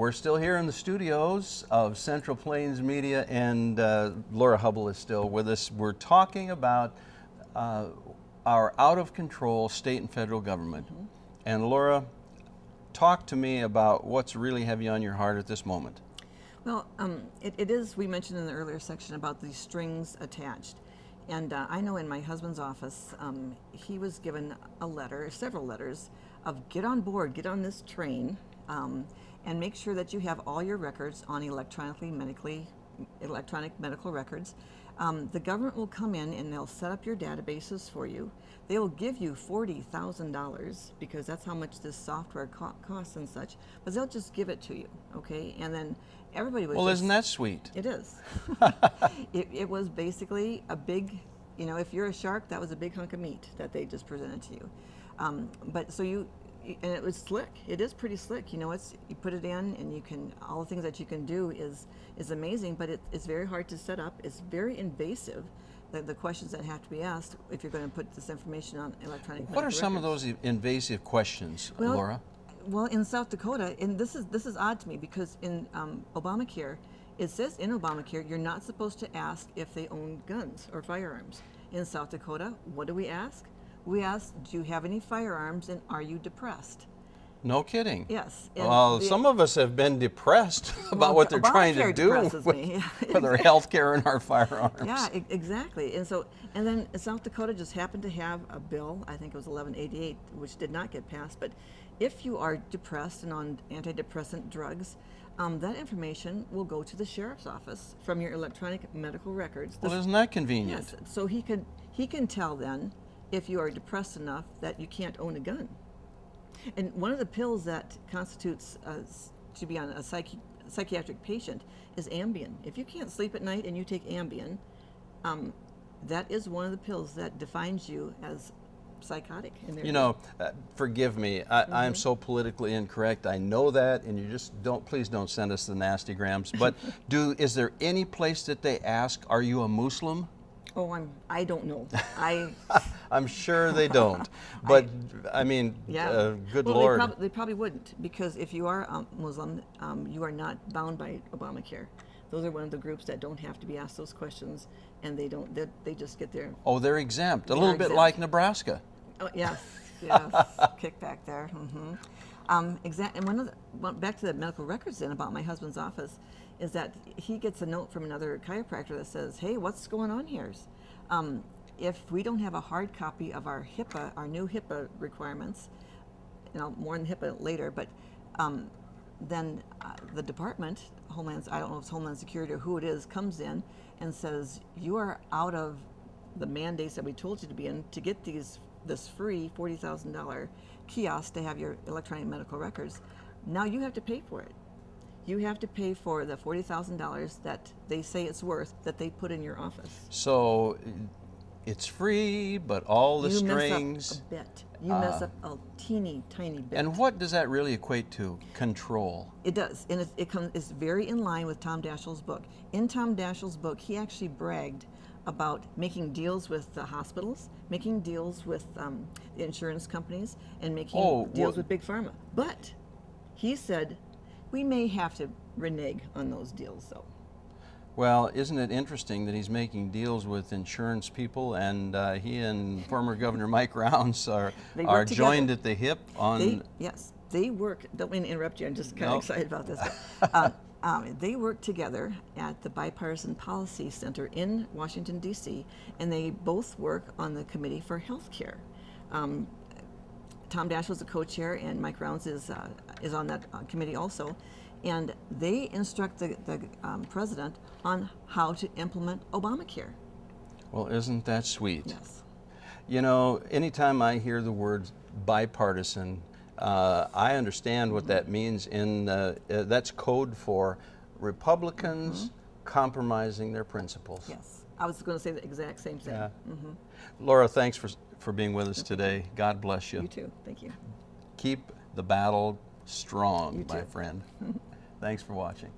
We're still here in the studios of Central Plains Media, and Laura Hubble is still with us. We're talking about our out-of-control state and federal government. Mm-hmm. And Laura, talk to me about what's really heavy on your heart at this moment. Well, it is, we mentioned in the earlier section about these strings attached. And I know in my husband's office, he was given a letter, several letters, of get on board, get on this train, and make sure that you have all your records on electronic medical records. The government will come in and they'll set up your databases for you. They will give you $40,000 because that's how much this software costs and such, but they'll just give it to you, okay? And then everybody was isn't that sweet? It is. It was basically a big, if you're a shark, that was a big hunk of meat that they just presented to you. And it was slick. It is pretty slick. You put it in, and you can, all the things that you can do is amazing, but it's very hard to set up. It's very invasive, the questions that have to be asked if you're going to put this information on electronic. What are some of those invasive questions, Laura? Well, in South Dakota, and this is odd to me because in Obamacare, it says in Obamacare you're not supposed to ask if they own guns or firearms. In South Dakota, what do we ask? We ask, do you have any firearms and are you depressed? No kidding. Yes. Well, some of us have been depressed about what they're trying to do with our health care and our firearms. Yeah, exactly. And then South Dakota just happened to have a bill, I think it was 1188, which did not get passed, but if you are depressed and on antidepressant drugs, that information will go to the sheriff's office from your electronic medical records. Well, isn't that convenient? Yes. So he can tell then if you are depressed enough that you can't own a gun. And one of the pills that constitutes to be on a psychiatric patient is Ambien. If you can't sleep at night and you take Ambien, that is one of the pills that defines you as psychotic. Forgive me, I'm so politically incorrect. I know that, and you just please don't send us the nasty grams. But is there any place that they ask, are you a Muslim? Oh, I don't know. I'm sure they don't. But yeah. Good Lord. They probably wouldn't, because if you are a Muslim, you are not bound by Obamacare. Those are one of the groups that don't have to be asked those questions, and they don't. They just get their. Oh, they're exempt. A little bit like Nebraska. Oh yes, kickback there. Mm-hmm. And back to the medical records then about my husband's office, is that he gets a note from another chiropractor that says, hey, what's going on here? If we don't have a hard copy of our new HIPAA requirements, more on HIPAA later, but then the department, I don't know if it's Homeland Security or who it is, comes in and says, you are out of the mandates that we told you to be in to get this free $40,000 kiosk to have your electronic medical records. Now you have to pay for it. You have to pay for the $40,000 that they say it's worth that they put in your office. So it's free, but all the strings. You mess up a bit. You mess up a teeny tiny bit. And what does that really equate to? Control. It does, and it's very in line with Tom Daschle's book. In Tom Daschle's book, he actually bragged about making deals with the hospitals, making deals with the insurance companies, and making deals with Big Pharma. But he said, we may have to renege on those deals, though. Well, isn't it interesting that he's making deals with insurance people, and he and former Governor Mike Rounds are joined at the hip on... They work. Don't mean to interrupt you. I'm just kind of excited about this. They work together at the Bipartisan Policy Center in Washington, D.C., and they both work on the Committee for Health Care. Tom Daschle is the co-chair, and Mike Rounds is on that committee also. And they instruct the president on how to implement Obamacare. Well, isn't that sweet? Yes. Anytime I hear the word bipartisan, I understand what that means. That's code for Republicans compromising their principles. Yes. I was going to say the exact same thing. Yeah. Laura, thanks for being with us today. God bless you. You too. Thank you. Keep the battle strong, my friend. Thanks for watching.